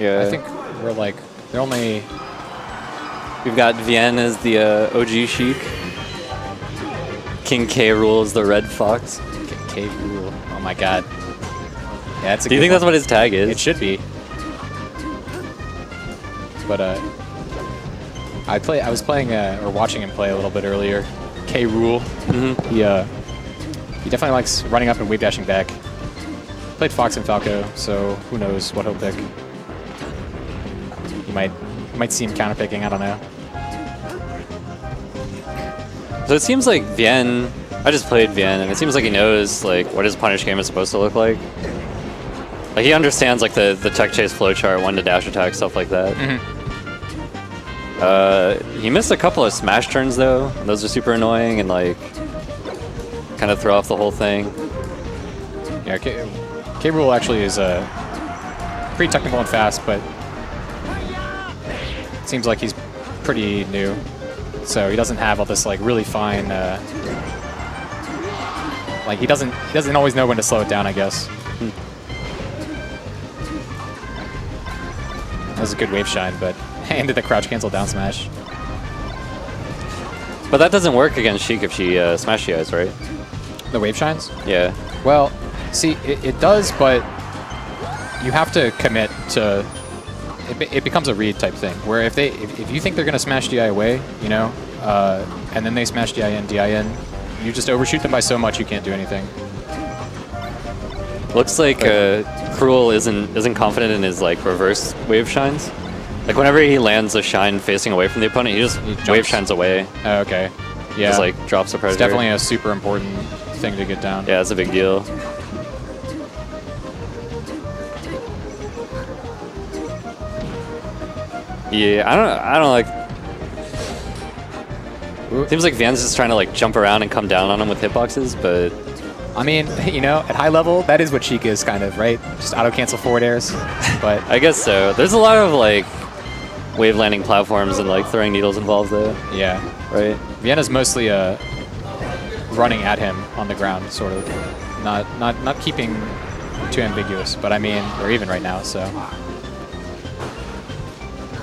Yeah. I think we're like, they're only... We've got Vien as the OG Sheik. King K. Rule is the Red Fox. K. Rule. Oh my god. Yeah, that's a Do you think that's what his tag is? It should be. But I was playing or watching him play a little bit earlier. K. Rule. He definitely likes running up and wave dashing back. Played Fox and Falco, so who knows what he'll pick. You might see him counterpicking. I don't know. So it seems like Vien, I just played Vien, and it seems like he knows like what his punish game is supposed to look like. Like he understands like the tech chase flowchart, one to dash attack, stuff like that. He missed a couple of smash turns though. And those are super annoying and like kind of throw off the whole thing. Yeah, K. Rule actually is pretty technical and fast, but it seems like he's pretty new. So he doesn't have all this like really fine, like he doesn't always know when to slow it down, I guess. That was a good wave shine, but ended the crouch cancel down smash. But that doesn't work against Sheik if she smash DIs, right? The wave shines? Yeah. Well, see, it does, but you have to commit to. It becomes a read type thing, where if you think they're gonna smash DI away, you know, and then they smash DI in, you just overshoot them by so much you can't do anything. Looks like Krule isn't confident in his like reverse wave shines. Like whenever he lands a shine facing away from the opponent, he just wave shines away. Oh, okay. Yeah. Just like drops a predator. It's definitely a super important thing to get down. Yeah, it's a big deal. Yeah, I don't like. Seems like Vien's just trying to like jump around and come down on him with hitboxes, but I mean, you know, at high level, that is what Sheik is kind of, right? Just auto cancel forward airs. But I guess so. There's a lot of like wave landing platforms and like throwing needles involved though. Yeah, right. Vienna's mostly running at him on the ground, sort of, not keeping too ambiguous. But I mean, they're even right now, so.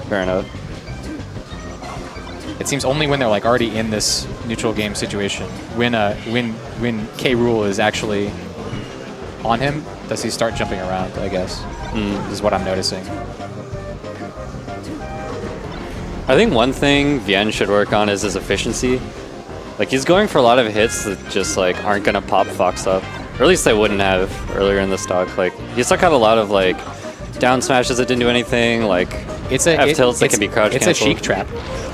Fair enough. It seems only when they're like already in this neutral game situation, when K. Rule is actually on him, does he start jumping around, I guess, is what I'm noticing. I think one thing Vien should work on is his efficiency. Like he's going for a lot of hits that just like aren't gonna pop Fox up, or at least they wouldn't have earlier in the stock. Like he stuck out a lot of like down smashes that didn't do anything, like F tilts that can be crouch canceled. It's a Sheik trap.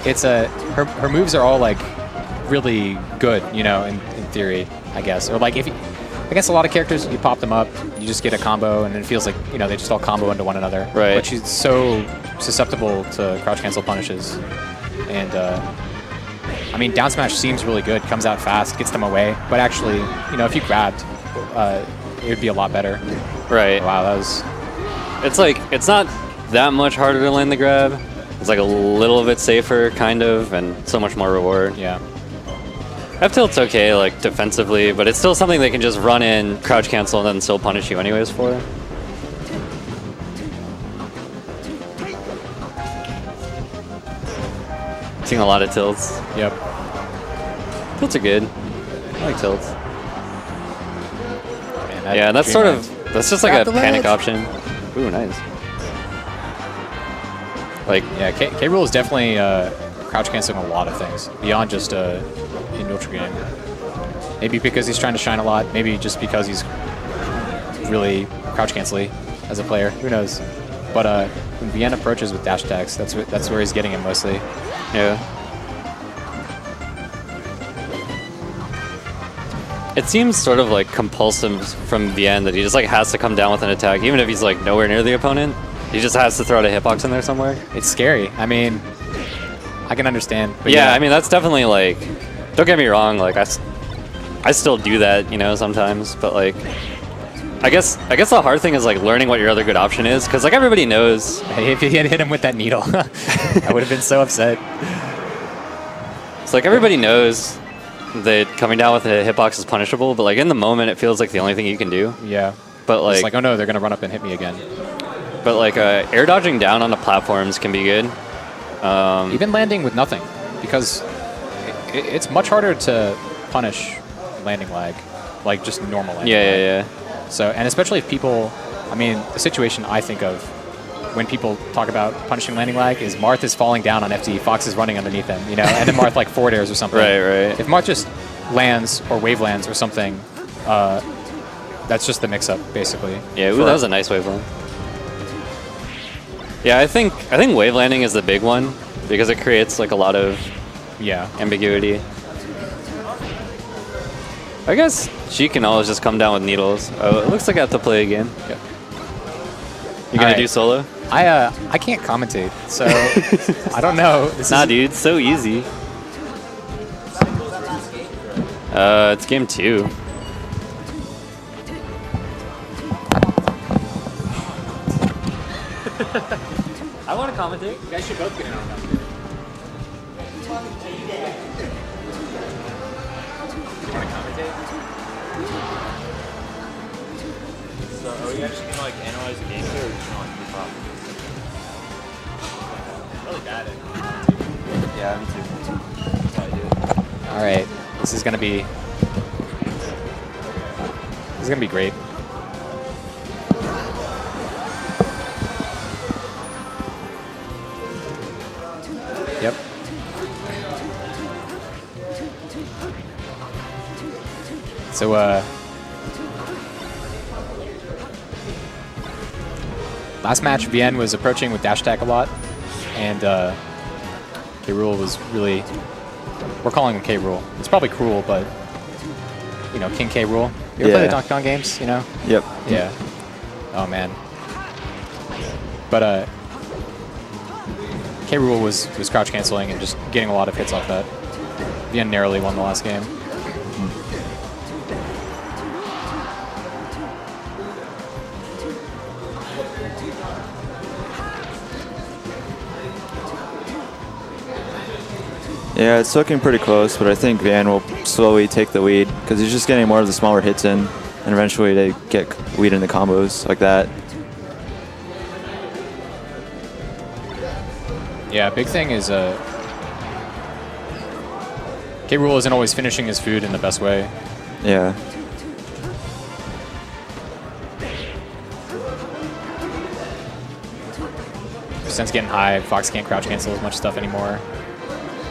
It's her moves are all like really good, you know, in theory, I guess. Or like I guess a lot of characters, you pop them up, you just get a combo, and it feels like, you know, they just all combo into one another. Right. But she's so susceptible to crouch cancel punishes, and I mean, down smash seems really good, comes out fast, gets them away. But actually, you know, if you grabbed, it would be a lot better. Right. Wow, that was. It's like it's not that much harder to land the grab. It's like a little bit safer, kind of, and so much more reward. Yeah. F tilt's okay, like defensively, but it's still something they can just run in, crouch cancel, and then still punish you anyways for. Seeing a lot of tilts. Yep. Tilts are good. I like tilts. Man, yeah, that's sort of that's just like a panic option. Ooh, nice. Like yeah, K. Rule is definitely crouch canceling a lot of things beyond just in neutral game. Maybe because he's trying to shine a lot. Maybe just because he's really crouch cancelly as a player. Who knows? But when Vien approaches with dash attacks, that's where he's getting him mostly. Yeah. It seems sort of like compulsive from Vien that he just like has to come down with an attack, even if he's like nowhere near the opponent. He just has to throw out a hitbox in there somewhere. It's scary. I mean, I can understand. But yeah, I mean that's definitely like. Don't get me wrong. Like I still do that, you know, sometimes. But like, I guess the hard thing is like learning what your other good option is, because like everybody knows. Hey, if he had hit him with that needle, I would have been so upset. It's like everybody knows that coming down with a hitbox is punishable, but like in the moment, it feels like the only thing you can do. Yeah. But like, it's like, oh no, they're gonna run up and hit me again. but like air dodging down on the platforms can be good. Even landing with nothing, because it's much harder to punish landing lag, like just normal landing lag. Yeah. So, and especially if people, I mean, the situation I think of when people talk about punishing landing lag is Marth is falling down on FD, Fox is running underneath him, you know, and then Marth like forward airs or something. Right. If Marth just lands or wave lands or something, that's just the mix-up, basically. Yeah, ooh, that was a nice wave land. Yeah, I think wave landing is the big one because it creates like a lot of ambiguity. I guess Sheik can always just come down with needles. Oh, it looks like I have to play a game. Yep. You gonna do solo? I can't commentate, so I don't know. Dude, it's so easy. It's game 2. I want to commentate. You guys should both get in on commentate. So are we actually gonna like analyze the game here, or just gonna like move up? Really bad at Yeah, me too. That's how I do it. All right, this is gonna be great. Yep. So last match, Vien was approaching with dash attack a lot, and Krule was really, we're calling him K-Rule. It's probably Krule, but you know, King K-Rule. You ever play the Donkey Kong games, you know? Yep. Yeah. Oh man. But K-Rule was crouch canceling and just getting a lot of hits off that. Vien narrowly won the last game. Yeah, it's looking pretty close, but I think Vien will slowly take the lead because he's just getting more of the smaller hits in, and eventually they get lead in the combos like that. Yeah, big thing is K-Rule isn't always finishing his food in the best way. Yeah. Percent's getting high. Fox can't crouch cancel as much stuff anymore.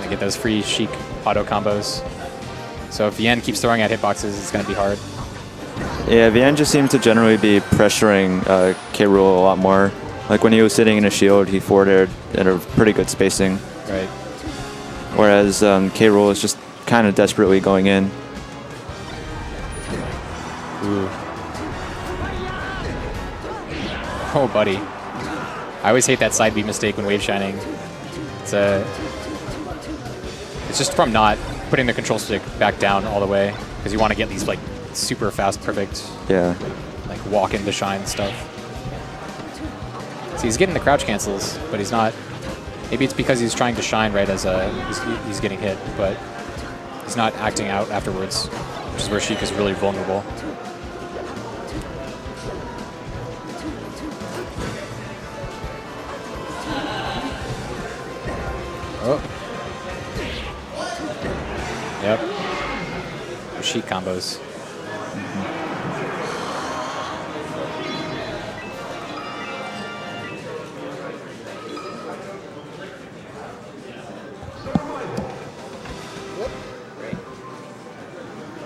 They get those free Sheik auto combos. So if Vien keeps throwing at hitboxes, it's going to be hard. Yeah, Vien just seems to generally be pressuring K-Rule a lot more. Like when he was sitting in a shield, he forward aired at a pretty good spacing. Right. Whereas K-Rule is just kind of desperately going in. Ooh. Oh, buddy. I always hate that side B mistake when wave shining. It's just from not putting the control stick back down all the way because you want to get these like super fast, perfect, like walk into shine stuff. So he's getting the crouch cancels, but he's not. Maybe it's because he's trying to shine right as he's getting hit, but he's not acting out afterwards, which is where Sheik is really vulnerable. Oh. Yep. Sheik combos.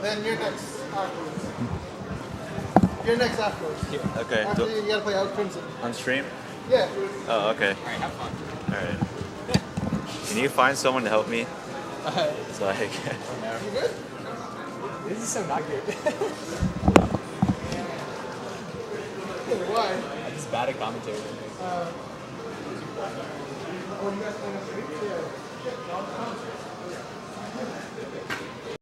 Then you're next afterwards. You're next afterwards. Okay. After you gotta play out Crimson. On stream? Yeah. Oh, okay. Alright, have fun. Alright. Can you find someone to help me? It's like... You good? This is so not good. Why? I'm just bad at commentary. Oh, you guys playing on stream? Yeah.